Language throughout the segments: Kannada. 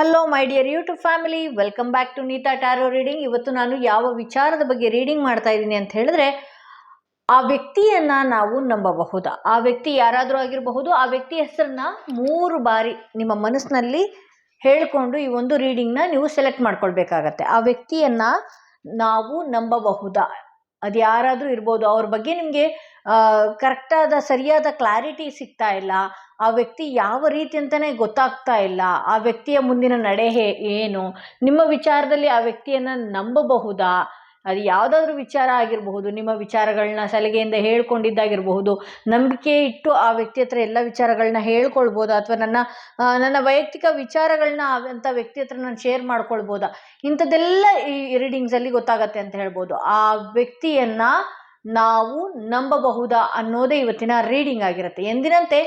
Hello my dear YouTube family, welcome back to Neeta tarot reading. ಇವತ್ತು ನಾನು ಯಾವ ವಿಚಾರದ ಬಗ್ಗೆ ರೀಡಿಂಗ್ ಮಾಡ್ತಾ ಇದ್ದೀನಿ ಅಂತ ಹೇಳಿದ್ರೆ, ಆ ವ್ಯಕ್ತಿಯನ್ನ ನಾವು ನಂಬಬಹುದಾ? ಆ ವ್ಯಕ್ತಿ ಯಾರಾದರೂ ಆಗಿರಬಹುದು. ಆ ವ್ಯಕ್ತಿ ಹೆಸರನ್ನ 3 ಬಾರಿ ನಿಮ್ಮ ಮನಸ್ಸಿನಲ್ಲಿ ಹೇಳ್ಕೊಂಡು ಈ ಒಂದು ರೀಡಿಂಗ್ನ ನೀವು ಸೆಲೆಕ್ಟ್ ಮಾಡ್ಕೊಳ್ಬೇಕಾಗತ್ತೆ. ಆ ವ್ಯಕ್ತಿಯನ್ನ ನಾವು ನಂಬಬಹುದಾ? ಅದು ಯಾರಾದರೂ ಇರ್ಬೋದು. ಅವ್ರ ಬಗ್ಗೆ ನಿಮಗೆ ಕರೆಕ್ಟಾದ ಸರಿಯಾದ ಕ್ಲಾರಿಟಿ ಸಿಗ್ತಾ ಇಲ್ಲ. ಆ ವ್ಯಕ್ತಿ ಯಾವ ರೀತಿ ಅಂತಲೇ ಗೊತ್ತಾಗ್ತಾ ಇಲ್ಲ. ಆ ವ್ಯಕ್ತಿಯ ಮುಂದಿನ ನಡೆ ಏನು, ನಿಮ್ಮ ವಿಚಾರದಲ್ಲಿ ಆ ವ್ಯಕ್ತಿಯನ್ನು ನಂಬಬಹುದಾ? ಅದು ಯಾವುದಾದ್ರೂ ವಿಚಾರ ಆಗಿರಬಹುದು. ನಿಮ್ಮ ವಿಚಾರಗಳನ್ನ ಸಲಿಗೆಯಿಂದ ಹೇಳ್ಕೊಂಡಿದ್ದಾಗಿರಬಹುದು. ನಂಬಿಕೆ ಇಟ್ಟು ಆ ವ್ಯಕ್ತಿ ಹತ್ರ ಎಲ್ಲ ವಿಚಾರಗಳನ್ನ ಹೇಳ್ಕೊಳ್ಬೋದಾ, ಅಥವಾ ನನ್ನ ವೈಯಕ್ತಿಕ ವಿಚಾರಗಳನ್ನ ಅಂಥ ವ್ಯಕ್ತಿ ಹತ್ರ ನಾನು ಶೇರ್ ಮಾಡ್ಕೊಳ್ಬೋದಾ? ಇಂಥದ್ದೆಲ್ಲ ಈ ರೀಡಿಂಗ್ಸಲ್ಲಿ ಗೊತ್ತಾಗತ್ತೆ ಅಂತ ಹೇಳ್ಬೋದು. ಆ ವ್ಯಕ್ತಿಯನ್ನು ನಾವು ನಂಬಬಹುದಾ ಅನ್ನೋದೇ ಇವತ್ತಿನ ರೀಡಿಂಗ್ ಆಗಿರುತ್ತೆ. ಎಂದಿನಂತೆ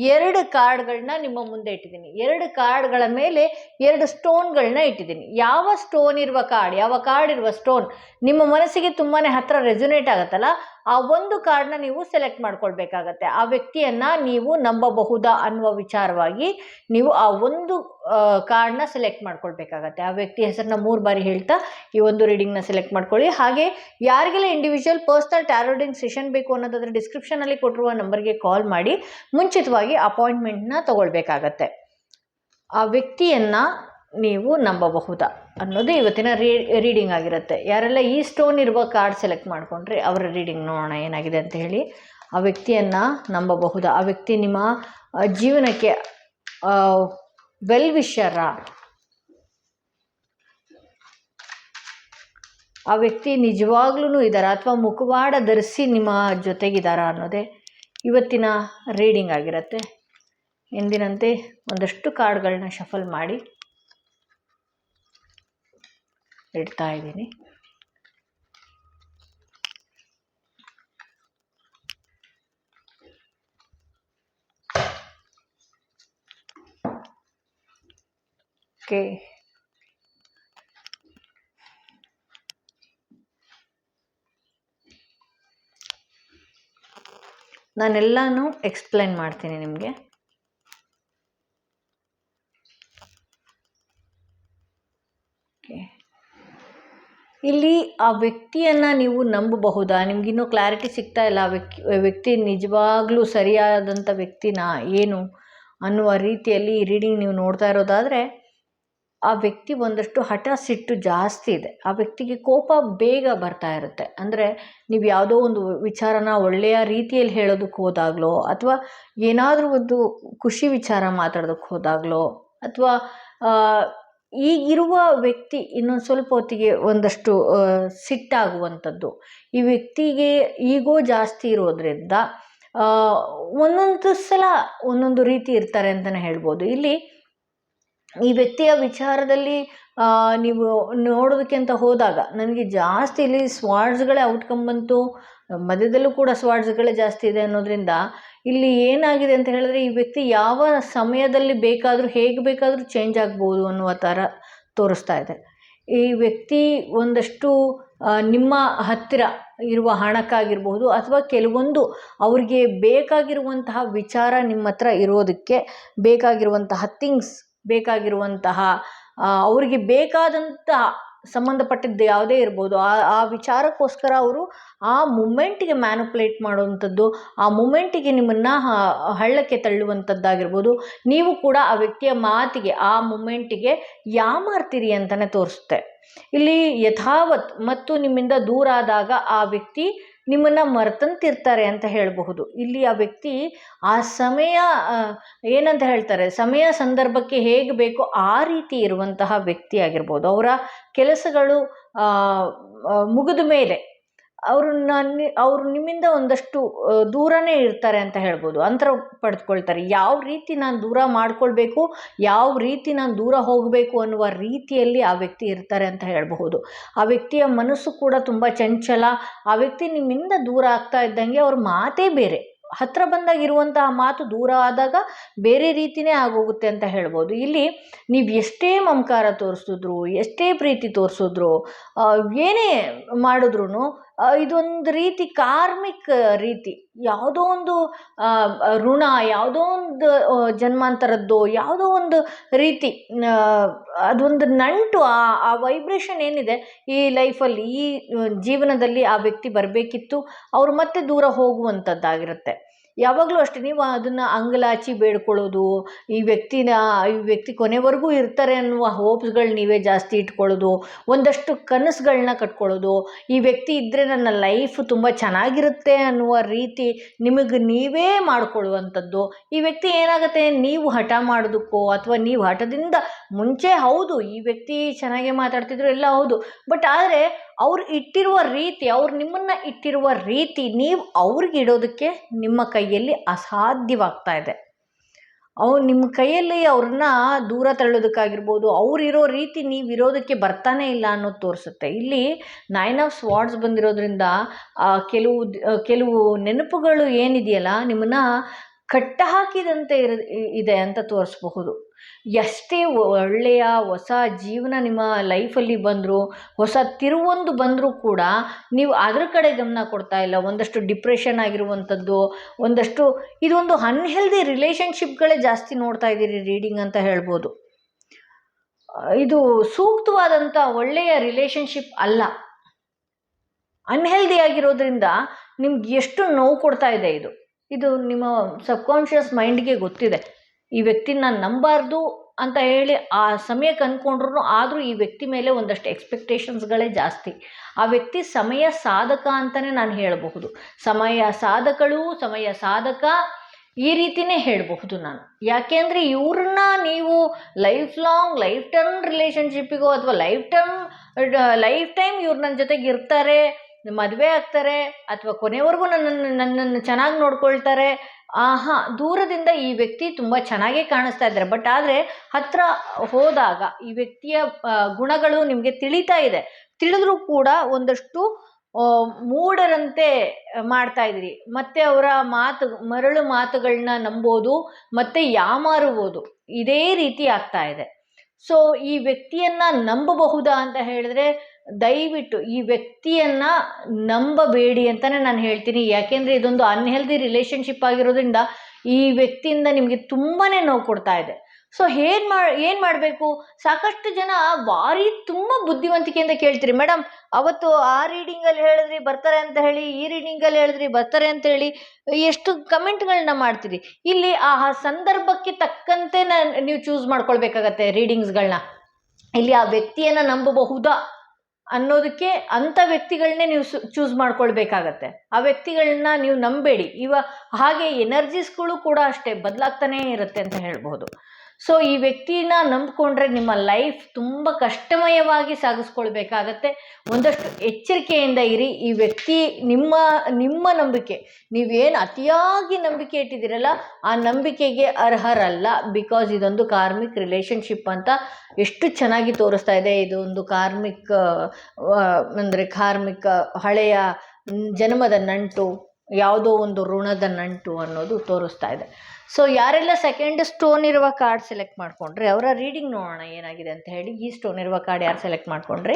2 ಕಾರ್ಡ್ಗಳನ್ನ ನಿಮ್ಮ ಮುಂದೆ ಇಟ್ಟಿದ್ದೀನಿ. 2 ಕಾರ್ಡ್ಗಳ ಮೇಲೆ 2 ಸ್ಟೋನ್ಗಳನ್ನ ಇಟ್ಟಿದ್ದೀನಿ. ಯಾವ ಸ್ಟೋನ್ ಇರುವ ಕಾರ್ಡ್, ಯಾವ ಕಾರ್ಡ್ ಇರುವ ಸ್ಟೋನ್ ನಿಮ್ಮ ಮನಸ್ಸಿಗೆ ತುಂಬಾ ಹತ್ರ ರೆಸೊನೇಟ್ ಆಗುತ್ತಲ್ಲ, ಆ ಒಂದು ಕಾರ್ಡ್ನ ನೀವು ಸೆಲೆಕ್ಟ್ ಮಾಡ್ಕೊಳ್ಬೇಕಾಗತ್ತೆ. ಆ ವ್ಯಕ್ತಿಯನ್ನು ನೀವು ನಂಬಬಹುದಾ ಅನ್ನುವ ವಿಚಾರವಾಗಿ ನೀವು ಆ ಒಂದು ಕಾರ್ಡ್ನ ಸೆಲೆಕ್ಟ್ ಮಾಡ್ಕೊಳ್ಬೇಕಾಗತ್ತೆ. ಆ ವ್ಯಕ್ತಿ ಹೆಸರನ್ನ 3 ಬಾರಿ ಹೇಳ್ತಾ ಈ ಒಂದು ರೀಡಿಂಗ್ನ ಸೆಲೆಕ್ಟ್ ಮಾಡ್ಕೊಳ್ಳಿ. ಹಾಗೆ ಯಾರಿಗೆಲ್ಲ individual personal tarot reading session ಬೇಕು ಅನ್ನೋದಾದ್ರೆ ಡಿಸ್ಕ್ರಿಪ್ಷನಲ್ಲಿ ಕೊಟ್ಟಿರುವ ನಂಬರ್ಗೆ ಕಾಲ್ ಮಾಡಿ ಮುಂಚಿತವಾಗಿ ಅಪಾಯಿಂಟ್ಮೆಂಟ್ನ ತಗೊಳ್ಬೇಕಾಗತ್ತೆ. ಆ ವ್ಯಕ್ತಿಯನ್ನು ನೀವು ನಂಬಬಹುದಾ ಅನ್ನೋದು ಇವತ್ತಿನ ರೀಡಿಂಗ್ ಆಗಿರುತ್ತೆ. ಯಾರೆಲ್ಲ ಈ ಸ್ಟೋನ್ ಇರುವ ಕಾರ್ಡ್ ಸೆಲೆಕ್ಟ್ ಮಾಡಿಕೊಂಡ್ರೆ ಅವರ ರೀಡಿಂಗ್ ನೋಡೋಣ ಏನಾಗಿದೆ ಅಂತ ಹೇಳಿ. ಆ ವ್ಯಕ್ತಿಯನ್ನು ನಂಬಬಹುದಾ? ಆ ವ್ಯಕ್ತಿ ನಿಮ್ಮ ಜೀವನಕ್ಕೆ ವೆಲ್ ವಿಷರ, ಆ ವ್ಯಕ್ತಿ ನಿಜವಾಗ್ಲೂ ಇದ್ದಾರಾ ಅಥವಾ ಮುಖವಾಡ ಧರಿಸಿ ನಿಮ್ಮ ಜೊತೆಗಿದ್ದಾರಾ ಅನ್ನೋದೇ ಇವತ್ತಿನ ರೀಡಿಂಗ್ ಆಗಿರುತ್ತೆ. ಎಂದಿನಂತೆ ಒಂದಷ್ಟು ಕಾರ್ಡ್ಗಳನ್ನ ಶಫಲ್ ಮಾಡಿ ಇಡ್ತಾ ಇದ್ದೀನಿ. ಓಕೆ, ನಾನೆಲ್ಲನೂ ಎಕ್ಸ್ಪ್ಲೈನ್ ಮಾಡ್ತೀನಿ ನಿಮಗೆ. ಇಲ್ಲಿ ಆ ವ್ಯಕ್ತಿಯನ್ನು ನೀವು ನಂಬಬಹುದಾ? ನಿಮಗಿನ್ನೂ ಕ್ಲಾರಿಟಿ ಸಿಗ್ತಾ ಇಲ್ಲ. ಆ ವ್ಯಕ್ತಿ ನಿಜವಾಗ್ಲೂ ಸರಿಯಾದಂಥ ವ್ಯಕ್ತಿನ ಏನು ಅನ್ನುವ ರೀತಿಯಲ್ಲಿ ಈ ರೀಡಿಂಗ್ ನೀವು ನೋಡ್ತಾ ಇರೋದಾದರೆ, ಆ ವ್ಯಕ್ತಿ ಒಂದಷ್ಟು ಹಠ ಸಿಟ್ಟು ಜಾಸ್ತಿ ಇದೆ. ಆ ವ್ಯಕ್ತಿಗೆ ಕೋಪ ಬೇಗ ಬರ್ತಾ ಇರುತ್ತೆ. ಅಂದರೆ ನೀವು ಯಾವುದೋ ಒಂದು ವಿಚಾರನ ಒಳ್ಳೆಯ ರೀತಿಯಲ್ಲಿ ಹೇಳೋದಕ್ಕೆ ಹೋದಾಗಲೋ, ಅಥವಾ ಏನಾದರೂ ಒಂದು ಖುಷಿ ವಿಚಾರ ಮಾತಾಡೋದಕ್ಕೆ ಹೋದಾಗಲೋ, ಅಥವಾ ಈಗಿರುವ ವ್ಯಕ್ತಿ ಇನ್ನೊಂದು ಸ್ವಲ್ಪ ಹೊತ್ತಿಗೆ ಒಂದಷ್ಟು ಸಿಟ್ಟಾಗುವಂಥದ್ದು. ಈ ವ್ಯಕ್ತಿಗೆ ಈಗೋ ಜಾಸ್ತಿ ಇರೋದ್ರಿಂದ ಒಂದೊಂದು ಸಲ ಒಂದೊಂದು ರೀತಿ ಇರ್ತಾರೆ ಅಂತಲೇ ಹೇಳ್ಬೋದು. ಇಲ್ಲಿ ಈ ವ್ಯಕ್ತಿಯ ವಿಚಾರದಲ್ಲಿ ನೀವು ನೋಡೋದಕ್ಕೆ ಅಂತ ಹೋದಾಗ ನನಗೆ ಜಾಸ್ತಿ ಇಲ್ಲಿ ಸ್ವಾರ್ಡ್ಸ್ಗಳೇ ಔಟ್ಕಮ್ ಬಂತು. ಮಧ್ಯದಲ್ಲೂ ಕೂಡ ಸ್ವಾರ್ಡ್ಸ್ಗಳೇ ಜಾಸ್ತಿ ಇದೆ ಅನ್ನೋದ್ರಿಂದ ಇಲ್ಲಿ ಏನಾಗಿದೆ ಅಂತ ಹೇಳಿದ್ರೆ, ಈ ವ್ಯಕ್ತಿ ಯಾವ ಸಮಯದಲ್ಲಿ ಬೇಕಾದರೂ ಹೇಗೆ ಬೇಕಾದರೂ ಚೇಂಜ್ ಆಗ್ಬೋದು ಅನ್ನುವ ಥರ ತೋರಿಸ್ತಾ ಇದೆ. ಈ ವ್ಯಕ್ತಿ ಒಂದಷ್ಟು ನಿಮ್ಮ ಹತ್ತಿರ ಇರುವ ಹಣಕ್ಕಾಗಿರ್ಬೋದು, ಅಥವಾ ಕೆಲವೊಂದು ಅವ್ರಿಗೆ ಬೇಕಾಗಿರುವಂತಹ ವಿಚಾರ ನಿಮ್ಮ ಹತ್ರ ಇರೋದಕ್ಕೆ ಬೇಕಾಗಿರುವಂತಹ ಥಿಂಗ್ಸ್, ಬೇಕಾಗಿರುವಂತಹ ಅವರಿಗೆ ಬೇಕಾದಂತಹ ಸಂಬಂಧಪಟ್ಟಿದ್ದು ಯಾವುದೇ ಇರ್ಬೋದು, ಆ ವಿಚಾರಕ್ಕೋಸ್ಕರ ಅವರು ಆ ಮೂಮೆಂಟಿಗೆ ಮ್ಯಾನುಪ್ಯುಲೇಟ್ ಮಾಡುವಂಥದ್ದು, ಆ ಮೂಮೆಂಟಿಗೆ ನಿಮ್ಮನ್ನು ಹಳ್ಳಕ್ಕೆ ತಳ್ಳುವಂಥದ್ದಾಗಿರ್ಬೋದು. ನೀವು ಕೂಡ ಆ ವ್ಯಕ್ತಿಯ ಮಾತಿಗೆ, ಆ ಮೂಮೆಂಟಿಗೆ ಯಾಮಾರ್ತೀರಿ ಅಂತಲೇ ತೋರಿಸುತ್ತೆ. ಇಲ್ಲಿ ಯಥಾವತ್ ಮತ್ತು ನಿಮ್ಮಿಂದ ದೂರ ಆದಾಗ ಆ ವ್ಯಕ್ತಿ ನಿಮ್ಮನ್ನು ಮರ್ತಂತಿರ್ತಾರೆ ಅಂತ ಹೇಳಬಹುದು. ಇಲ್ಲಿ ಆ ವ್ಯಕ್ತಿ ಆ ಸಮಯ ಏನಂತ ಹೇಳ್ತಾರೆ, ಸಮಯ ಸಂದರ್ಭಕ್ಕೆ ಹೇಗೆ ಬೇಕೋ ಆ ರೀತಿ ಇರುವಂತಹ ವ್ಯಕ್ತಿ ಆಗಿರ್ಬೋದು. ಅವರ ಕೆಲಸಗಳು ಮುಗಿದ ಮೇಲೆ ಅವರು ನಿಮ್ಮಿಂದ ಒಂದಷ್ಟು ದೂರನೇ ಇರ್ತಾರೆ ಅಂತ ಹೇಳ್ಬೋದು. ಅಂತರ ಪಡೆದುಕೊಳ್ತಾರೆ. ಯಾವ ರೀತಿ ನಾನು ದೂರ ಮಾಡ್ಕೊಳ್ಬೇಕು, ಯಾವ ರೀತಿ ನಾನು ದೂರ ಹೋಗಬೇಕು ಅನ್ನುವ ರೀತಿಯಲ್ಲಿ ಆ ವ್ಯಕ್ತಿ ಇರ್ತಾರೆ ಅಂತ ಹೇಳಬಹುದು. ಆ ವ್ಯಕ್ತಿಯ ಮನಸ್ಸು ಕೂಡ ತುಂಬ ಚಂಚಲ. ಆ ವ್ಯಕ್ತಿ ನಿಮ್ಮಿಂದ ದೂರ ಆಗ್ತಾ ಇದ್ದಂಗೆ ಅವ್ರ ಮಾತೇ ಬೇರೆ. ಹತ್ರ ಬಂದಾಗ ಇರುವಂತಹ ಮಾತು ದೂರ ಆದಾಗ ಬೇರೆ ರೀತಿಯೇ ಆಗೋಗುತ್ತೆ ಅಂತ ಹೇಳ್ಬೋದು. ಇಲ್ಲಿ ನೀವು ಎಷ್ಟೇ ಮಮಕಾರ ತೋರಿಸಿದ್ರು, ಎಷ್ಟೇ ಪ್ರೀತಿ ತೋರಿಸಿದ್ರು, ಏನೇ ಮಾಡಿದ್ರು ಇದೊಂದು ರೀತಿ ಕಾರ್ಮಿಕ್ ರೀತಿ, ಯಾವುದೋ ಒಂದು ಋಣ, ಯಾವುದೋ ಒಂದು ಜನ್ಮಾಂತರದ್ದು ಯಾವುದೋ ಒಂದು ರೀತಿ ಅದೊಂದು ನಂಟು, ಆ ವೈಬ್ರೇಷನ್ ಏನಿದೆ ಈ ಲೈಫಲ್ಲಿ, ಈ ಜೀವನದಲ್ಲಿ ಆ ವ್ಯಕ್ತಿ ಬರಬೇಕಿತ್ತು, ಅವರು ಮತ್ತೆ ದೂರ ಹೋಗುವಂಥದ್ದಾಗಿರುತ್ತೆ. ಯಾವಾಗಲೂ ಅಷ್ಟೇ ನೀವು ಅದನ್ನು ಅಂಗಲಾಚಿ ಬೇಡ್ಕೊಳ್ಳೋದು, ಈ ವ್ಯಕ್ತಿ ಕೊನೆವರೆಗೂ ಇರ್ತಾರೆ ಅನ್ನುವ ಹೋಪ್ಸ್ಗಳು ನೀವೇ ಜಾಸ್ತಿ ಇಟ್ಕೊಳ್ಳೋದು, ಒಂದಷ್ಟು ಕನಸುಗಳನ್ನ ಕಟ್ಕೊಳ್ಳೋದು, ಈ ವ್ಯಕ್ತಿ ಇದ್ದರೆ ನನ್ನ ಲೈಫ್ ತುಂಬ ಚೆನ್ನಾಗಿರುತ್ತೆ ಅನ್ನುವ ರೀತಿ ನಿಮಗೆ ನೀವೇ ಮಾಡಿಕೊಳ್ಳುವಂಥದ್ದು. ಈ ವ್ಯಕ್ತಿ ಏನಾಗುತ್ತೆ, ನೀವು ಹಠ ಮಾಡೋದಕ್ಕೋ ಅಥವಾ ನೀವು ಹಠದಿಂದ ಮುಂಚೆ ಹೌದು ಈ ವ್ಯಕ್ತಿ ಚೆನ್ನಾಗೇ ಮಾತಾಡ್ತಿದ್ರು ಎಲ್ಲ ಹೌದು, ಬಟ್ ಆದರೆ ಅವ್ರು ಇಟ್ಟಿರುವ ರೀತಿ, ಅವ್ರು ನಿಮ್ಮನ್ನು ಇಟ್ಟಿರುವ ರೀತಿ ನೀವು ಅವ್ರಿಗೆ ಇಡೋದಕ್ಕೆ ನಿಮ್ಮ ಕೈಯಲ್ಲಿ ಅಸಾಧ್ಯವಾಗ್ತಾ ಇದೆ. ನಿಮ್ಮ ಕೈಯಲ್ಲಿ ಅವ್ರನ್ನ ದೂರ ತಳ್ಳೋದಕ್ಕಾಗಿರ್ಬೋದು, ಅವರಿರೋ ರೀತಿ ನೀವು ಇರೋದಕ್ಕೆ ಬರ್ತಾನೆ ಇಲ್ಲ ಅನ್ನೋದು ತೋರಿಸುತ್ತೆ. ಇಲ್ಲಿ 9 ಆಫ್ ಸ್ವಾರ್ಡ್ಸ್ ಬಂದಿರೋದ್ರಿಂದ ಕೆಲವು ನೆನಪುಗಳು ಏನಿದೆಯಲ್ಲ ನಿಮ್ಮನ್ನು ಕಟ್ಟಹಾಕಿದಂತೆ ಇದೆ ಅಂತ ತೋರಿಸ್ಬಹುದು. ಎಷ್ಟೇ ಒಳ್ಳೆಯ ಹೊಸ ಜೀವನ ನಿಮ್ಮ ಲೈಫಲ್ಲಿ ಬಂದರೂ, ಹೊಸ ತಿರುವೊಂದು ಬಂದರೂ ಕೂಡ ನೀವು ಅದ್ರ ಕಡೆ ಗಮನ ಕೊಡ್ತಾ ಇಲ್ಲ. ಒಂದಷ್ಟು ಡಿಪ್ರೆಷನ್ ಆಗಿರುವಂಥದ್ದು, ಇದೊಂದು ಅನ್ಹೆಲ್ದಿ ರಿಲೇಷನ್ಶಿಪ್ಗಳೇ ಜಾಸ್ತಿ ನೋಡ್ತಾ ಇದ್ದೀರಿ ರೀಡಿಂಗ್ ಅಂತ ಹೇಳ್ಬೋದು. ಇದು ಸೂಕ್ತವಾದಂಥ ಒಳ್ಳೆಯ ರಿಲೇಷನ್ಶಿಪ್ ಅಲ್ಲ. ಅನ್ಹೆಲ್ದಿ ಆಗಿರೋದ್ರಿಂದ ನಿಮ್ಗೆ ಎಷ್ಟು ನೋವು ಕೊಡ್ತಾ ಇದೆ ಇದು ನಿಮ್ಮ ಸಬ್ಕಾನ್ಷಿಯಸ್ ಮೈಂಡ್ಗೆ ಗೊತ್ತಿದೆ. ಈ ವ್ಯಕ್ತಿನ ನಾನು ನಂಬಾರ್ದು ಅಂತ ಹೇಳಿ ಆ ಸಮಯಕ್ಕೆ ಅಂದ್ಕೊಂಡ್ರು, ಆದರೂ ಈ ವ್ಯಕ್ತಿ ಮೇಲೆ ಒಂದಷ್ಟು ಎಕ್ಸ್ಪೆಕ್ಟೇಷನ್ಸ್ಗಳೇ ಜಾಸ್ತಿ. ಆ ವ್ಯಕ್ತಿ ಸಮಯ ಸಾಧಕ ಅಂತಲೇ ನಾನು ಹೇಳಬಹುದು. ಸಮಯ ಸಾಧಕ ಈ ರೀತಿಯೇ ಹೇಳಬಹುದು ನಾನು. ಯಾಕೆಂದರೆ ಇವ್ರನ್ನ ನೀವು ಲೈಫ್ ಟರ್ಮ್ ರಿಲೇಷನ್ಶಿಪ್ಪಿಗೋ ಅಥವಾ ಲೈಫ್ ಟೈಮ್ ಇವ್ರು ನನ್ನ ಜೊತೆಗೆ ಇರ್ತಾರೆ, ಮದುವೆ ಆಗ್ತಾರೆ, ಅಥವಾ ಕೊನೆವರೆಗೂ ನನ್ನನ್ನು ಚೆನ್ನಾಗಿ ನೋಡ್ಕೊಳ್ತಾರೆ, ದೂರದಿಂದ ಈ ವ್ಯಕ್ತಿ ತುಂಬ ಚೆನ್ನಾಗೇ ಕಾಣಿಸ್ತಾ ಇದ್ದಾರೆ. ಬಟ್ ಆದರೆ ಹತ್ತಿರ ಹೋದಾಗ ಈ ವ್ಯಕ್ತಿಯ ಗುಣಗಳು ನಿಮಗೆ ತಿಳಿತಾ ಇದೆ. ತಿಳಿದ್ರೂ ಕೂಡ ಒಂದಷ್ಟು ಮೂಢರಂತೆ ಮಾಡ್ತಾ ಇದ್ದೀರಿ. ಮತ್ತೆ ಅವರ ಮರಳು ಮಾತುಗಳನ್ನ ನಂಬೋದು, ಮತ್ತೆ ಯಾಮಾರುವುದು, ಇದೇ ರೀತಿ ಆಗ್ತಾ ಇದೆ. ಸೊ ಈ ವ್ಯಕ್ತಿಯನ್ನು ನಂಬಬಹುದಾ ಅಂತ ಹೇಳಿದ್ರೆ ದಯವಿಟ್ಟು ಈ ವ್ಯಕ್ತಿಯನ್ನು ನಂಬಬೇಡಿ ಅಂತಲೇ ನಾನು ಹೇಳ್ತೀನಿ. ಯಾಕೆಂದರೆ ಇದೊಂದು ಅನ್ಹೆಲ್ದಿ ರಿಲೇಷನ್ಶಿಪ್ ಆಗಿರೋದ್ರಿಂದ ಈ ವ್ಯಕ್ತಿಯಿಂದ ನಿಮಗೆ ತುಂಬಾ ನೋವು ಕೊಡ್ತಾ ಇದೆ. ಸೊ ಏನು ಮಾಡಬೇಕು? ಸಾಕಷ್ಟು ಜನ ತುಂಬ ಬುದ್ಧಿವಂತಿಕೆಯಿಂದ ಕೇಳ್ತೀರಿ, ಮೇಡಮ್ ಅವತ್ತು ಆ ರೀಡಿಂಗಲ್ಲಿ ಹೇಳಿದ್ರಿ ಬರ್ತಾರೆ ಅಂತ ಹೇಳಿ, ಈ ರೀಡಿಂಗಲ್ಲಿ ಹೇಳಿದ್ರಿ ಬರ್ತಾರೆ ಅಂತ ಹೇಳಿ, ಎಷ್ಟು ಕಮೆಂಟ್ಗಳನ್ನ ಮಾಡ್ತೀರಿ. ಇಲ್ಲಿ ಆ ಸಂದರ್ಭಕ್ಕೆ ತಕ್ಕಂತೆ ನೀವು ಚೂಸ್ ಮಾಡ್ಕೊಳ್ಬೇಕಾಗತ್ತೆ ರೀಡಿಂಗ್ಸ್ಗಳನ್ನ. ಇಲ್ಲಿ ಆ ವ್ಯಕ್ತಿಯನ್ನು ನಂಬಬಹುದಾ ಅನ್ನೋದಕ್ಕೆ ಅಂಥ ವ್ಯಕ್ತಿಗಳನ್ನೇ ನೀವು ಚೂಸ್ ಮಾಡ್ಕೊಳ್ಬೇಕಾಗತ್ತೆ. ಆ ವ್ಯಕ್ತಿಗಳನ್ನ ನೀವು ನಂಬೇಡಿ. ಹಾಗೆ ಎನರ್ಜೀಸ್ಗಳು ಕೂಡ ಅಷ್ಟೇ ಬದಲಾಗ್ತಾನೇ ಇರುತ್ತೆ ಅಂತ ಹೇಳ್ಬೋದು. ಸೊ ಈ ವ್ಯಕ್ತಿನ ನಂಬಿಕೊಂಡ್ರೆ ನಿಮ್ಮ ಲೈಫ್ ತುಂಬ ಕಷ್ಟಮಯವಾಗಿ ಸಾಗಿಸ್ಕೊಳ್ಬೇಕಾಗತ್ತೆ. ಒಂದಷ್ಟು ಎಚ್ಚರಿಕೆಯಿಂದ ಇರಿ. ಈ ವ್ಯಕ್ತಿ ನಿಮ್ಮ ನಂಬಿಕೆ, ನೀವೇನು ಅತಿಯಾಗಿ ನಂಬಿಕೆ ಇಟ್ಟಿದ್ದೀರಲ್ಲ ಆ ನಂಬಿಕೆಗೆ ಅರ್ಹರಲ್ಲ. ಬಿಕಾಸ್ ಇದೊಂದು ಕಾರ್ಮಿಕ್ ರಿಲೇಷನ್ಶಿಪ್ ಅಂತ ಎಷ್ಟು ಚೆನ್ನಾಗಿ ತೋರಿಸ್ತಾ ಇದೆ. ಇದು ಒಂದು ಕಾರ್ಮಿಕ್ ಹಳೆಯ ಜನ್ಮದ ನಂಟು, ಯಾವುದೋ ಒಂದು ಋಣದ ನಂಟು ಅನ್ನೋದು ತೋರಿಸ್ತಾ ಇದೆ. ಸೊ ಯಾರೆಲ್ಲ ಸೆಕೆಂಡ್ ಸ್ಟೋನ್ ಇರುವ ಕಾರ್ಡ್ ಸೆಲೆಕ್ಟ್ ಮಾಡ್ಕೊಂಡ್ರೆ ಅವರ ರೀಡಿಂಗ್ ನೋಡೋಣ ಏನಾಗಿದೆ ಅಂತ ಹೇಳಿ. ಈ ಸ್ಟೋನ್ ಇರುವ ಕಾರ್ಡ್ ಯಾರು ಸೆಲೆಕ್ಟ್ ಮಾಡ್ಕೊಂಡ್ರೆ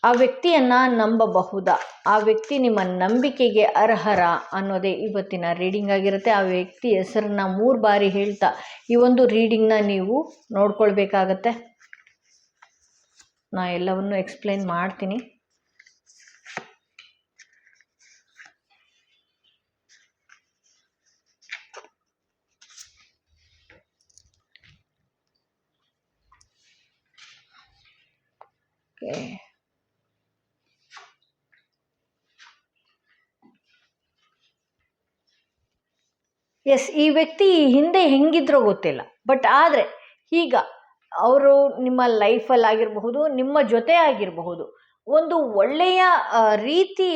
ಆ ವ್ಯಕ್ತಿಯನ್ನು ನಂಬಬಹುದಾ, ಆ ವ್ಯಕ್ತಿ ನಿಮ್ಮ ನಂಬಿಕೆಗೆ ಅರ್ಹರ ಅನ್ನೋದೇ ಇವತ್ತಿನ ರೀಡಿಂಗ್ ಆಗಿರುತ್ತೆ. ಆ ವ್ಯಕ್ತಿ ಹೆಸರನ್ನ 3 ಬಾರಿ ಹೇಳ್ತಾ ಈ ಒಂದು ರೀಡಿಂಗ್ನ ನೀವು ನೋಡ್ಕೊಳ್ಬೇಕಾಗತ್ತೆ. ನಾ ಎಲ್ಲವನ್ನು ಎಕ್ಸ್ಪ್ಲೇನ್ ಮಾಡ್ತೀನಿ. ಎಸ್, ಈ ವ್ಯಕ್ತಿ ಹಿಂದೆ ಹೆಂಗಿದ್ರೋ ಗೊತ್ತಿಲ್ಲ, ಬಟ್ ಆದರೆ ಈಗ ಅವರು ನಿಮ್ಮ ಲೈಫಲ್ಲಿ ಆಗಿರಬಹುದು, ನಿಮ್ಮ ಜೊತೆ ಆಗಿರಬಹುದು, ಒಂದು ಒಳ್ಳೆಯ ರೀತಿ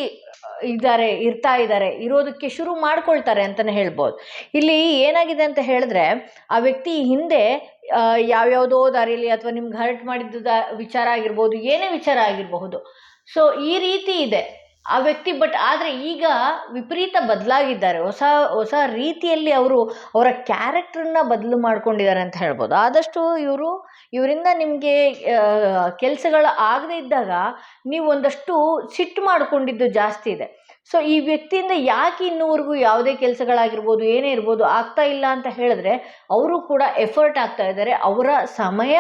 ಇರೋದಕ್ಕೆ ಶುರು ಮಾಡ್ಕೊಳ್ತಾರೆ ಅಂತಲೇ ಹೇಳ್ಬೋದು. ಇಲ್ಲಿ ಏನಾಗಿದೆ ಅಂತ ಹೇಳಿದ್ರೆ ಆ ವ್ಯಕ್ತಿ ಹಿಂದೆ ಯಾವ್ಯಾವುದೋ ದಾರಿಯಲ್ಲಿ ಅಥವಾ ನಿಮ್ಗೆ ಹರ್ಟ್ ಮಾಡಿದ್ದ ವಿಚಾರ ಆಗಿರ್ಬೋದು, ಏನೇ ವಿಚಾರ ಆಗಿರಬಹುದು. ಸೊ ಈ ರೀತಿ ಇದೆ. ಆ ವ್ಯಕ್ತಿ ಬಟ್ ಆದರೆ ಈಗ ವಿಪರೀತ ಬದಲಾಗಿದ್ದಾರೆ. ಹೊಸ ಹೊಸ ರೀತಿಯಲ್ಲಿ ಅವರು ಅವರ ಕ್ಯಾರೆಕ್ಟ್ರನ್ನ ಬದಲು ಮಾಡ್ಕೊಂಡಿದ್ದಾರೆ ಅಂತ ಹೇಳ್ಬೋದು. ಆದಷ್ಟು ಇವರಿಂದ ನಿಮಗೆ ಕೆಲಸಗಳು ಆಗದೇ ಇದ್ದಾಗ ನೀವು ಒಂದಷ್ಟು ಸಿಟ್ಟು ಮಾಡಿಕೊಂಡಿದ್ದು ಜಾಸ್ತಿ ಇದೆ. ಸೊ ಈ ವ್ಯಕ್ತಿಯಿಂದ ಯಾಕೆ ಇನ್ನೂವರೆಗೂ ಯಾವುದೇ ಕೆಲಸಗಳಾಗಿರ್ಬೋದು ಏನೇ ಇರ್ಬೋದು ಆಗ್ತಾ ಇಲ್ಲ ಅಂತ ಹೇಳಿದ್ರೆ ಅವರು ಕೂಡ ಎಫರ್ಟ್ ಆಗ್ತಾ ಇದ್ದಾರೆ. ಅವರ ಸಮಯ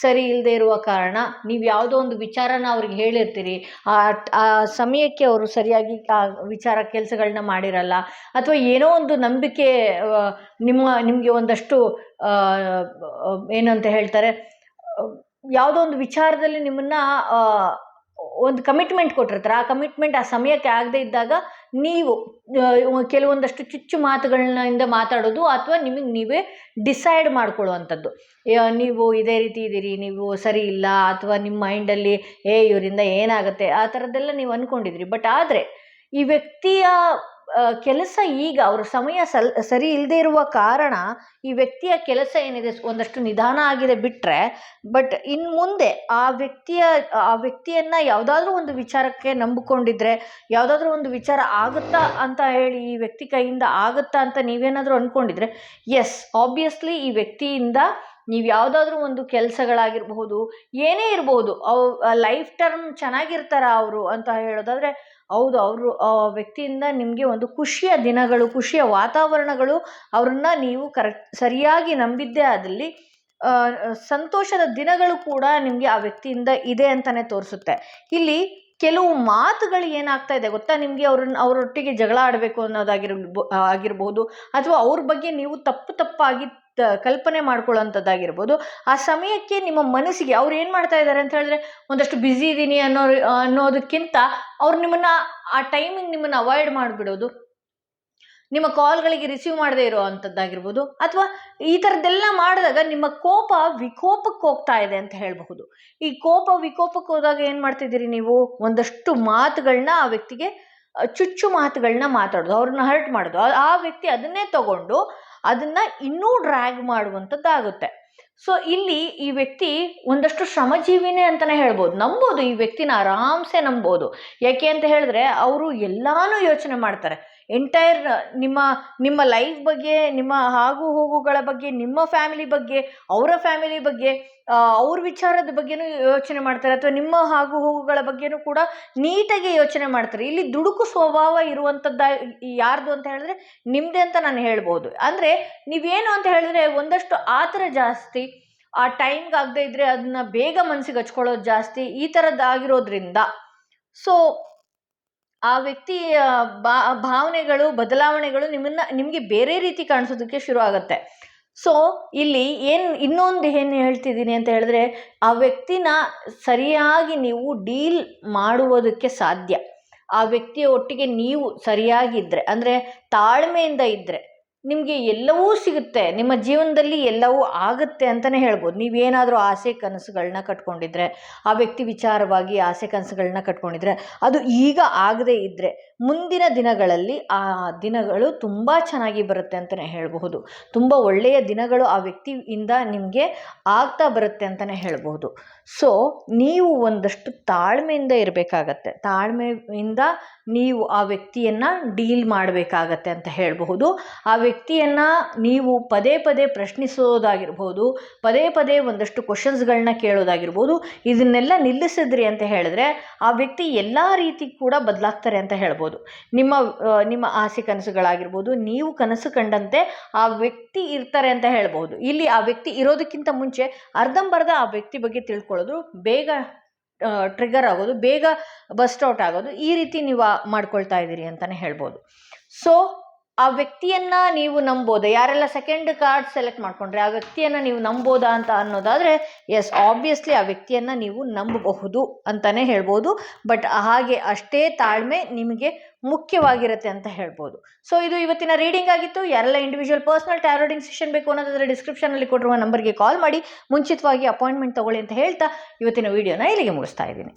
ಸರಿ ಇಲ್ಲದೆ ಇರುವ ಕಾರಣ ನೀವು ಯಾವುದೋ ಒಂದು ವಿಚಾರನ ಅವ್ರಿಗೆ ಹೇಳಿರ್ತೀರಿ, ಆ ಸಮಯಕ್ಕೆ ಅವರು ಸರಿಯಾಗಿ ಆ ವಿಚಾರ ಕೆಲಸಗಳನ್ನ ಮಾಡಿರಲ್ಲ, ಅಥವಾ ಏನೋ ಒಂದು ನಂಬಿಕೆ ನಿಮಗೆ ಒಂದಷ್ಟು ಏನಂತ ಹೇಳ್ತಾರೆ, ಯಾವುದೋ ಒಂದು ವಿಚಾರದಲ್ಲಿ ನಿಮ್ಮನ್ನು ಒಂದು ಕಮಿಟ್ಮೆಂಟ್ ಕೊಟ್ಟಿರ್ತಾರೆ. ಆ ಕಮಿಟ್ಮೆಂಟ್ ಆ ಸಮಯಕ್ಕೆ ಆಗದೆ ಇದ್ದಾಗ ನೀವು ಕೆಲವೊಂದಷ್ಟು ಚುಚ್ಚು ಮಾತುಗಳಿಂದ ಮಾತಾಡೋದು, ಅಥವಾ ನಿಮಗೆ ನೀವೇ ಡಿಸೈಡ್ ಮಾಡ್ಕೊಳ್ಳುವಂಥದ್ದು. ನೀವು ಇದೇ ರೀತಿ ಇದ್ದೀರಿ, ನೀವು ಸರಿ ಇಲ್ಲ, ಅಥವಾ ನಿಮ್ಮ ಮೈಂಡಲ್ಲಿ ಇವರಿಂದ ಏನಾಗುತ್ತೆ ಆ ಥರದ್ದೆಲ್ಲ ನೀವು ಅಂದ್ಕೊಂಡಿದ್ರಿ. ಬಟ್ ಆದರೆ ಈ ವ್ಯಕ್ತಿಯ ಕೆಲಸ ಈಗ ಅವರ ಸಮಯ ಸರಿ ಇಲ್ಲದೆ ಇರುವ ಕಾರಣ ಈ ವ್ಯಕ್ತಿಯ ಕೆಲಸ ಏನಿದೆ ಒಂದಷ್ಟು ನಿಧಾನ ಆಗಿದೆ ಬಿಟ್ಟರೆ, ಬಟ್ ಇನ್ನು ಮುಂದೆ ಆ ವ್ಯಕ್ತಿಯನ್ನು ಯಾವುದಾದ್ರೂ ಒಂದು ವಿಚಾರಕ್ಕೆ ನಂಬಿಕೊಂಡಿದ್ರೆ, ಯಾವುದಾದ್ರೂ ಒಂದು ವಿಚಾರ ಆಗುತ್ತಾ ಅಂತ ಹೇಳಿ ಈ ವ್ಯಕ್ತಿ ಕೈಯಿಂದ ಆಗುತ್ತಾ ಅಂತ ನೀವೇನಾದರೂ ಅಂದ್ಕೊಂಡಿದ್ರೆ, ಎಸ್ ಆಬ್ವಿಯಸ್ಲಿ ಈ ವ್ಯಕ್ತಿಯಿಂದ ನೀವು ಯಾವುದಾದ್ರೂ ಒಂದು ಕೆಲಸಗಳಾಗಿರಬಹುದು, ಏನೇ ಇರಬಹುದು, ಲೈಫ್ ಟರ್ಮ್ ಚೆನ್ನಾಗಿರ್ತಾರ ಅವರು ಅಂತ ಹೇಳೋದಾದರೆ ಹೌದು, ಆ ವ್ಯಕ್ತಿಯಿಂದ ನಿಮಗೆ ಒಂದು ಖುಷಿಯ ದಿನಗಳು, ಖುಷಿಯ ವಾತಾವರಣಗಳು, ಅವ್ರನ್ನ ನೀವು ಸರಿಯಾಗಿ ನಂಬಿದ್ದೇ ಆದಲ್ಲಿ ಸಂತೋಷದ ದಿನಗಳು ಕೂಡ ನಿಮಗೆ ಆ ವ್ಯಕ್ತಿಯಿಂದ ಇದೆ ಅಂತಲೇ ತೋರಿಸುತ್ತೆ. ಇಲ್ಲಿ ಕೆಲವು ಮಾತುಗಳು ಏನಾಗ್ತಾ ಇದೆ ಗೊತ್ತಾ, ನಿಮಗೆ ಅವರೊಟ್ಟಿಗೆ ಜಗಳ ಆಡಬೇಕು ಆಗಿರ್ಬೋದು, ಅಥವಾ ಅವ್ರ ಬಗ್ಗೆ ನೀವು ತಪ್ಪಾಗಿ ಕಲ್ಪನೆ ಮಾಡ್ಕೊಳ್ಳೋಂಥದ್ದಾಗಿರ್ಬೋದು. ಆ ಸಮಯಕ್ಕೆ ನಿಮ್ಮ ಮನಸ್ಸಿಗೆ ಅವ್ರು ಏನು ಮಾಡ್ತಾ ಇದ್ದಾರೆ ಅಂತ ಹೇಳಿದ್ರೆ, ಒಂದಷ್ಟು ಬ್ಯುಸಿ ಇದ್ದೀನಿ ಅನ್ನೋದಕ್ಕಿಂತ ಅವ್ರು ನಿಮ್ಮನ್ನು ಆ ಟೈಮಿಂಗ್ ನಿಮ್ಮನ್ನು ಅವಾಯ್ಡ್ ಮಾಡಿಬಿಡೋದು, ನಿಮ್ಮ ಕಾಲ್ಗಳಿಗೆ ರಿಸೀವ್ ಮಾಡದೇ ಇರೋ ಅಂಥದ್ದಾಗಿರ್ಬೋದು, ಅಥವಾ ಈ ಥರದ್ದೆಲ್ಲ ಮಾಡಿದಾಗ ನಿಮ್ಮ ಕೋಪ ವಿಕೋಪಕ್ಕೆ ಹೋಗ್ತಾ ಇದೆ ಅಂತ ಹೇಳಬಹುದು. ಈ ಕೋಪ ವಿಕೋಪಕ್ಕೆ ಹೋದಾಗ ಏನು ಮಾಡ್ತಿದ್ದೀರಿ ನೀವು, ಒಂದಷ್ಟು ಮಾತುಗಳನ್ನ ಆ ವ್ಯಕ್ತಿಗೆ ಚುಚ್ಚು ಮಾತುಗಳನ್ನ ಮಾತಾಡೋದು, ಅವ್ರನ್ನ ಹರ್ಟ್ ಮಾಡೋದು. ಆ ವ್ಯಕ್ತಿ ಅದನ್ನೇ ತಗೊಂಡು ಅದನ್ನು ಇನ್ನೂ ಡ್ರ್ಯಾಗ್ ಮಾಡುವಂಥದ್ದಾಗುತ್ತೆ. ಸೊ ಇಲ್ಲಿ ಈ ವ್ಯಕ್ತಿ ಒಂದಷ್ಟು ಶ್ರಮಜೀವಿನೇ ಅಂತಲೇ ಹೇಳ್ಬೋದು. ನಂಬೋದು, ಈ ವ್ಯಕ್ತಿನ ಆರಾಮ್ಸೆ ನಂಬೋದು. ಯಾಕೆ ಅಂತ ಹೇಳಿದ್ರೆ ಅವರು ಎಲ್ಲಾನು ಯೋಚನೆ ಮಾಡ್ತಾರೆ. ಎಂಟೈರ್ ನಿಮ್ಮ ಲೈಫ್ ಬಗ್ಗೆ, ನಿಮ್ಮ ಆಗು ಹೋಗುಗಳ ಬಗ್ಗೆ, ನಿಮ್ಮ ಫ್ಯಾಮಿಲಿ ಬಗ್ಗೆ, ಅವರ ಫ್ಯಾಮಿಲಿ ಬಗ್ಗೆ, ಅವ್ರ ವಿಚಾರದ ಬಗ್ಗೆನೂ ಯೋಚನೆ ಮಾಡ್ತಾರೆ, ಅಥವಾ ನಿಮ್ಮ ಆಗು ಹೋಗುಗಳ ಬಗ್ಗೆನೂ ಕೂಡ ನೀಟಾಗಿ ಯೋಚನೆ ಮಾಡ್ತಾರೆ. ಇಲ್ಲಿ ದುಡುಕು ಸ್ವಭಾವ ಇರುವಂಥದ್ದು ಯಾರ್ದು ಅಂತ ಹೇಳಿದ್ರೆ ನಿಮ್ಮದೇ ಅಂತ ನಾನು ಹೇಳ್ಬೋದು. ಅಂದರೆ ನೀವೇನು ಅಂತ ಹೇಳಿದ್ರೆ ಒಂದಷ್ಟು ಆತರ ಜಾಸ್ತಿ, ಆ ಟೈಮ್ಗೆ ಆಗದೆ ಇದ್ದರೆ ಅದನ್ನ ಬೇಗ ಮನಸ್ಸಿಗೆ ಹಚ್ಕೊಳ್ಳೋದು ಜಾಸ್ತಿ, ಈ ಥರದ್ದಾಗಿರೋದ್ರಿಂದ ಸೊ ಆ ವ್ಯಕ್ತಿಯ ಭಾವನೆಗಳು, ಬದಲಾವಣೆಗಳು ನಿಮಗೆ ಬೇರೆ ರೀತಿ ಕಾಣಿಸೋದಕ್ಕೆ ಶುರು ಆಗುತ್ತೆ. ಸೊ ಇಲ್ಲಿ ಇನ್ನೊಂದು ಏನು ಹೇಳ್ತಿದ್ದೀನಿ ಅಂತ ಹೇಳಿದ್ರೆ, ಆ ವ್ಯಕ್ತಿನ ಸರಿಯಾಗಿ ನೀವು ಡೀಲ್ ಮಾಡುವುದಕ್ಕೆ ಸಾಧ್ಯ. ಆ ವ್ಯಕ್ತಿಯ ಒಟ್ಟಿಗೆ ನೀವು ಸರಿಯಾಗಿದ್ದರೆ, ಅಂದರೆ ತಾಳ್ಮೆಯಿಂದ ಇದ್ದರೆ ನಿಮಗೆ ಎಲ್ಲವೂ ಸಿಗುತ್ತೆ, ನಿಮ್ಮ ಜೀವನದಲ್ಲಿ ಎಲ್ಲವೂ ಆಗುತ್ತೆ ಅಂತಲೇ ಹೇಳ್ಬೋದು. ನೀವೇನಾದರೂ ಆಸೆ ಕನಸುಗಳನ್ನ ಕಟ್ಕೊಂಡಿದ್ರೆ, ಆ ವ್ಯಕ್ತಿ ವಿಚಾರವಾಗಿ ಆಸೆ ಕನಸುಗಳನ್ನ ಕಟ್ಕೊಂಡಿದ್ರೆ, ಅದು ಈಗ ಆಗದೇ ಇದ್ದರೆ ಮುಂದಿನ ದಿನಗಳಲ್ಲಿ ಆ ದಿನಗಳು ತುಂಬ ಚೆನ್ನಾಗಿ ಬರುತ್ತೆ ಅಂತಲೇ ಹೇಳಬಹುದು. ತುಂಬ ಒಳ್ಳೆಯ ದಿನಗಳು ಆ ವ್ಯಕ್ತಿಯಿಂದ ನಿಮಗೆ ಆಗ್ತಾ ಬರುತ್ತೆ ಅಂತಲೇ ಹೇಳಬಹುದು. ಸೊ ನೀವು ಒಂದಷ್ಟು ತಾಳ್ಮೆಯಿಂದ ಇರಬೇಕಾಗತ್ತೆ, ತಾಳ್ಮೆಯಿಂದ ನೀವು ಆ ವ್ಯಕ್ತಿಯನ್ನು ಡೀಲ್ ಮಾಡಬೇಕಾಗತ್ತೆ ಅಂತ ಹೇಳಬಹುದು. ಆ ವ್ಯಕ್ತಿಯನ್ನು ನೀವು ಪದೇ ಪದೇ ಪ್ರಶ್ನಿಸೋದಾಗಿರ್ಬೋದು, ಪದೇ ಪದೇ ಒಂದಷ್ಟು ಕ್ವಶನ್ಸ್ಗಳನ್ನ ಕೇಳೋದಾಗಿರ್ಬೋದು, ಇದನ್ನೆಲ್ಲ ನಿಲ್ಲಿಸಿದ್ರಿ ಅಂತ ಹೇಳಿದ್ರೆ ಆ ವ್ಯಕ್ತಿ ಎಲ್ಲ ರೀತಿ ಕೂಡ ಬದಲಾಗ್ತಾರೆ ಅಂತ ಹೇಳ್ಬೋದು. ನಿಮ್ಮ ಆಸೆ ಕನಸುಗಳಾಗಿರ್ಬೋದು, ನೀವು ಕನಸು ಕಂಡಂತೆ ಆ ವ್ಯಕ್ತಿ ಇರ್ತಾರೆ ಅಂತ ಹೇಳ್ಬೋದು. ಇಲ್ಲಿ ಆ ವ್ಯಕ್ತಿ ಇರೋದಕ್ಕಿಂತ ಮುಂಚೆ ಅರ್ಧಂಬರ್ಧ ಆ ವ್ಯಕ್ತಿ ಬಗ್ಗೆ ತಿಳ್ಕೊಳ್ಳೋದು, ಬೇಗ ಟ್ರಿಗರ್ ಆಗೋದು, ಬೇಗ ಬಸ್ಟ್ ಔಟ್ ಆಗೋದು, ಈ ರೀತಿ ನೀವು ಮಾಡ್ಕೊಳ್ತಾ ಇದ್ದೀರಿ ಅಂತಲೇ ಹೇಳ್ಬೋದು. ಸೊ ಆ ವ್ಯಕ್ತಿಯನ್ನು ನೀವು ನಂಬೋದಾ, ಯಾರೆಲ್ಲ ಸೆಕೆಂಡ್ ಕಾರ್ಡ್ ಸೆಲೆಕ್ಟ್ ಮಾಡ್ಕೊಂಡ್ರೆ ಆ ವ್ಯಕ್ತಿಯನ್ನು ನೀವು ನಂಬೋದಾ ಅಂತ ಅನ್ನೋದಾದರೆ ಎಸ್ ಆಬ್ವಿಯಸ್ಲಿ ಆ ವ್ಯಕ್ತಿಯನ್ನು ನೀವು ನಂಬಬಹುದು ಅಂತಲೇ ಹೇಳ್ಬೋದು. ಬಟ್ ಹಾಗೆ ಅಷ್ಟೇ ತಾಳ್ಮೆ ನಿಮಗೆ ಮುಖ್ಯವಾಗಿರುತ್ತೆ ಅಂತ ಹೇಳ್ಬೋದು. ಸೊ ಇದು ಇವತ್ತಿನ ರೀಡಿಂಗ್ ಆಗಿತ್ತು. ಯಾರೆಲ್ಲ individual personal tarot reading session ಬೇಕು ಅನ್ನೋದಾದರೆ ಡಿಸ್ಕ್ರಿಪ್ಷನಲ್ಲಿ ಕೊಟ್ಟಿರುವ ನಂಬರ್ಗೆ ಕಾಲ್ ಮಾಡಿ ಮುಂಚಿತವಾಗಿ ಅಪಾಯಿಂಟ್ಮೆಂಟ್ ತೊಗೊಳ್ಳಿ ಅಂತ ಹೇಳ್ತಾ ಇವತ್ತಿನ ವಿಡಿಯೋನ ಇಲ್ಲಿಗೆ ಮುಗಿಸ್ತಾ ಇದ್ದೀನಿ.